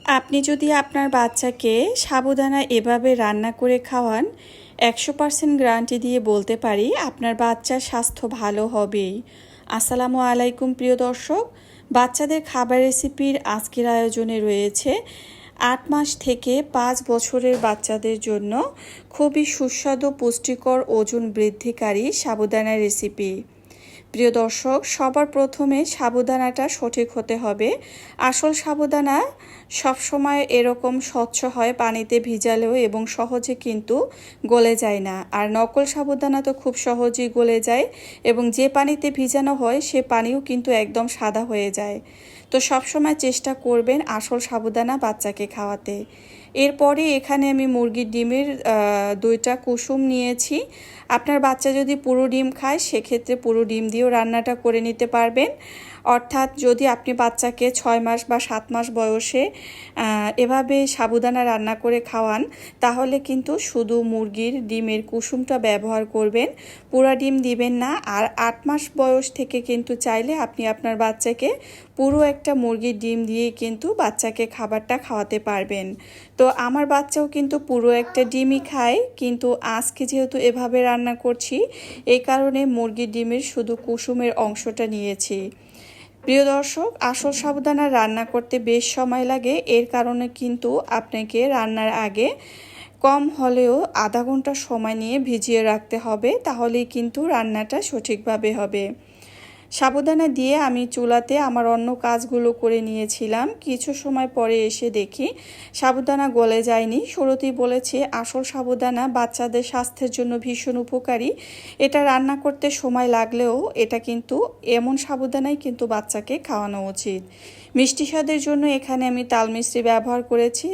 আপনি যদি আপনার বাচ্চাকে সাবুদানা এভাবে রান্না করে খাওয়ান, 100% গ্যারান্টি দিয়ে বলতে পারি আপনার বাচ্চার স্বাস্থ্য ভালো হবেই। আসসালামু আলাইকুম প্রিয় দর্শক, বাচ্চাদের খাবার রেসিপির আজকের আয়োজনে রয়েছে 8 মাস থেকে 5 বছরের বাচ্চাদের জন্য খুবই সুস্বাদু পুষ্টিকর ওজন বৃদ্ধিকারী সাবুদানা রেসিপি। প্রিয় দর্শক, সবার প্রথমে সাবুদানাটা সঠিক হতে হবে। আসল সাবুদানা সবসময় এরকম স্বচ্ছ হয় পানিতে ভিজালেও এবং সহজে কিন্তু গলে যায় না। আর নকল সাবুদানা তো খুব সহজেই গলে যায় এবং যে পানিতে ভিজানো হয় সে পানিও কিন্তু একদম সাদা হয়ে যায়। তো সবসময় চেষ্টা করবেন আসল সাবুদানা বাচ্চাকে খাওয়াতে। এরপরে এখানে আমি মুরগির ডিমের 2টা কুসুম নিয়েছি। আপনার বাচ্চা যদি পুরো ডিম খায় সেক্ষেত্রে পুরো ডিম দিয়েও রান্নাটা করে নিতে পারবেন। অর্থাৎ যদি আপনি বাচ্চাকে 6 মাস বা 7 মাস বয়সে এভাবে সাবুদানা রান্না করে খাওয়ান, তাহলে কিন্তু শুধু মুরগির ডিমের কুসুমটা ব্যবহার করবেন, পুরা ডিম দিবেন না। আর 8 মাস বয়স থেকে কিন্তু চাইলে আপনি আপনার বাচ্চাকে পুরো একটা মুরগির ডিম দিয়ে কিন্তু বাচ্চাকে খাবারটা খাওয়াতে পারবেন। তো আমার বাচ্চাও কিন্তু পুরো একটা ডিমই খায়, কিন্তু আজকে যেহেতু এভাবে রান্না করছি এই কারণে মুরগির ডিমের শুধু কুসুমের অংশটা নিয়েছি। প্রিয় দর্শক, আসল সাবুদানা রান্না করতে বেশ সময় লাগে, এর কারণে কিন্তু আপনাকে রান্নার আগে কম হলেও আধা ঘন্টা সময় নিয়ে ভিজিয়ে রাখতে হবে, তাহলেই কিন্তু রান্নাটা সঠিকভাবে হবে। সাবুদানা দিয়ে আমি চুলাতে আমার অন্য কাজগুলো করে নিয়েছিলাম। কিছু সময় পরে এসে দেখি সাবুদানা গলে যায়নি। শুরুতেই বলেছি আসল সাবুদানা বাচ্চাদের স্বাস্থ্যের জন্য ভীষণ উপকারী। এটা রান্না করতে সময় লাগলেও এটা কিন্তু এমন সাবুদানাই কিন্তু বাচ্চাকে খাওয়ানো উচিত। মিষ্টি স্বাদের জন্য এখানে আমি তাল মিশ্রি ব্যবহার করেছি।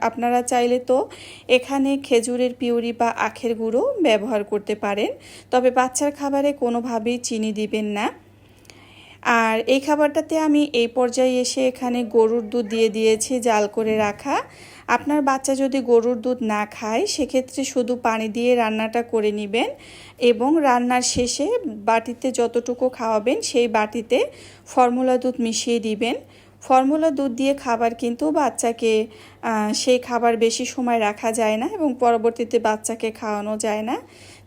আপনারা চাইলে তো এখানে খেজুরের পিউরি বা আখের গুঁড়ো ব্যবহার করতে পারেন, তবে বাচ্চার খাবারে কোনোভাবেই চিনি দিবেন না। আর এই খাবারটাতে আমি এই পর্যায়ে এসে এখানে গরুর দুধ দিয়ে দিয়েছি, জাল করে রাখা। আপনার বাচ্চা যদি গরুর দুধ না খায় সেক্ষেত্রে শুধু পানি দিয়ে রান্নাটা করে নেবেন এবং রান্নার শেষে বাটিতে যতটুকু খাওয়াবেন সেই বাটিতে ফর্মুলা দুধ মিশিয়ে দিবেন। ফর্মুলা দুধ দিয়ে খাবার কিন্তু বাচ্চাকে সেই খাবার বেশি সময় রাখা যায় না এবং পরবর্তীতে বাচ্চাকে খাওয়ানো যায় না।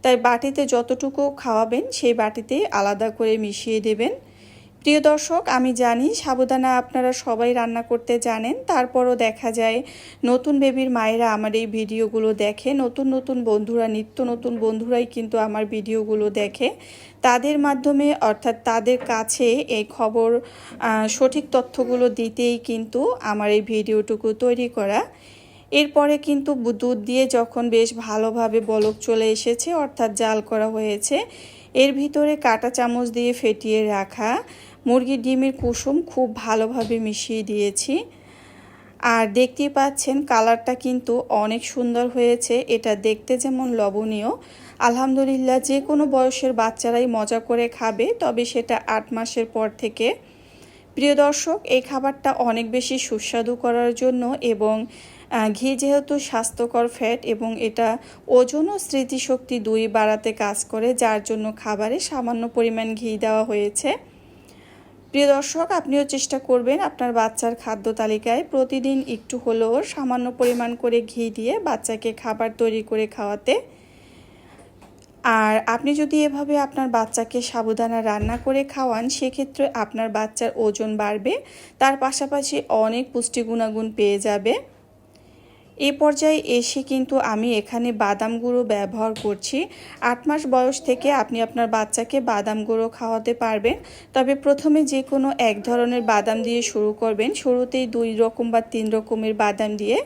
তাই বাটিতে যতটুকু খাওয়াবেন সেই বাটিতে আলাদা করে মিশিয়ে দেবেন। প্রিয় দর্শক, আমি জানি সাবুদানা আপনারা সবাই রান্না করতে জানেন, তারপরও দেখা যায় নতুন বেবির মায়েরা আমার এই ভিডিওগুলো দেখে। নতুন নতুন বন্ধুরা, নিত্য নতুন বন্ধুরাই কিন্তু আমার ভিডিওগুলো দেখে। তাদের মাধ্যমে অর্থাৎ তাদের কাছে এই খবর সঠিক তথ্যগুলো দিতেই কিন্তু আমার এই ভিডিওটুকু তৈরি করা। এরপরে কিন্তু দুধ দিয়ে যখন বেশ ভালোভাবে বলক চলে এসেছে অর্থাৎ জাল করা হয়েছে, এর ভিতরে কাঁটা চামচ দিয়ে ফেটিয়ে রাখা মুরগির ডিমের কুসুম খুব ভালোভাবে মিশিয়ে দিয়েছি। আর দেখতেই পাচ্ছেন কালারটা কিন্তু অনেক সুন্দর হয়েছে। এটা দেখতে যেমন লবণীয়, আলহামদুলিল্লাহ যে কোনো বয়সের বাচ্চারাই মজা করে খাবে, তবে সেটা 8 মাসের পর থেকে। প্রিয় দর্শক, এই খাবারটা অনেক বেশি সুস্বাদু করার জন্য এবং ঘি যেহেতু স্বাস্থ্যকর ফ্যাট এবং এটা ওজন ও স্মৃতিশক্তি দুই বাড়াতে কাজ করে, যার জন্য খাবারে সামান্য পরিমাণ ঘি দেওয়া হয়েছে। প্রিয় দর্শক, আপনিও চেষ্টা করবেন আপনার বাচ্চার খাদ্য তালিকায় প্রতিদিন একটু হলেও সামান্য পরিমাণ করে ঘি দিয়ে বাচ্চাকে খাবার তৈরি করে খাওয়াতে। আর আপনি যদি এভাবে আপনার বাচ্চাকে সাবুদানা রান্না করে খাওয়ান সেক্ষেত্রে আপনার বাচ্চার ওজন বাড়বে, তার পাশাপাশি অনেক পুষ্টি গুণাগুণ পেয়ে যাবে। এই পর্যায়ে এসে কিন্তু আমি এখানে বাদাম গুঁড়ো ব্যবহার করছি। 8 মাস বয়স থেকে আপনি আপনার বাচ্চাকে বাদাম গুঁড়ো খাওয়াতে পারবেন, তবে প্রথমে যে কোনো এক ধরনের বাদাম দিয়ে শুরু করবেন। শুরুতেই 2 রকম বা 3 রকমের বাদাম দিয়ে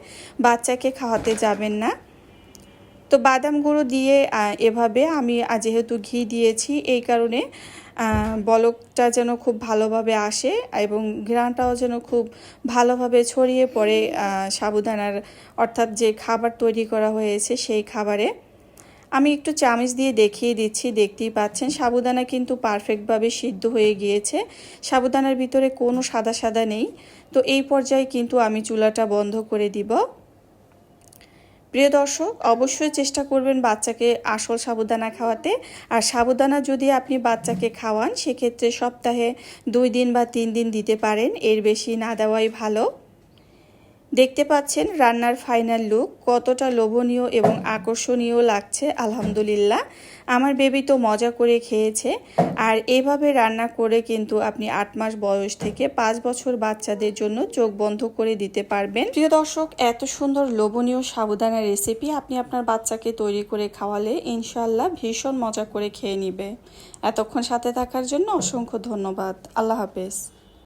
বাচ্চাকে খাওয়াতে যাবেন না। তো বাদাম গুঁড়ো দিয়ে এভাবে আমি যেহেতু ঘি দিয়েছি এই কারণে বলকটা যেন খুব ভালোভাবে আসে এবং ঘ্রাণটাও যেন খুব ভালোভাবে ছড়িয়ে পড়ে সাবুদানার অর্থাৎ যে খাবার তৈরি করা হয়েছে সেই খাবারে। আমি একটু চামচ দিয়ে দেখিয়ে দিচ্ছি, দেখতেই পাচ্ছেন সাবুদানা কিন্তু পারফেক্টভাবে সিদ্ধ হয়ে গিয়েছে, সাবুদানার ভিতরে কোনো সাদা সাদা নেই। তো এই পর্যায়ে কিন্তু আমি চুলাটা বন্ধ করে দিব। প্রিয় দর্শক, অবশ্যই চেষ্টা করবেন বাচ্চাকে আসল সাবুদানা খাওয়াতে। আর সাবুদানা যদি আপনি বাচ্চাকে খাওয়ান সেক্ষেত্রে সপ্তাহে 2 দিন বা 3 দিন দিতে পারেন, এর বেশি না দেওয়াই ভালো। দেখতে পাচ্ছেন রান্নার ফাইনাল লুক কতটা লোভনীয় এবং আকর্ষণীয় লাগছে। আলহামদুলিল্লাহ, আমার বেবি তো মজা করে খেয়েছে। আর এভাবে রান্না করে কিন্তু আপনি 8 মাস বয়স থেকে 5 বছর বাচ্চাদের জন্য চোখ বন্ধ করে দিতে পারবেন। প্রিয় দর্শক, এত সুন্দর লোভনীয় সাবুদানা রেসিপি আপনি আপনার বাচ্চাকে তৈরি করে খাওয়ালে ইনশাআল্লাহ ভীষণ মজা করে খেয়ে নিবে। এতক্ষণ সাথে থাকার জন্য অসংখ্য ধন্যবাদ। আল্লাহ হাফেজ।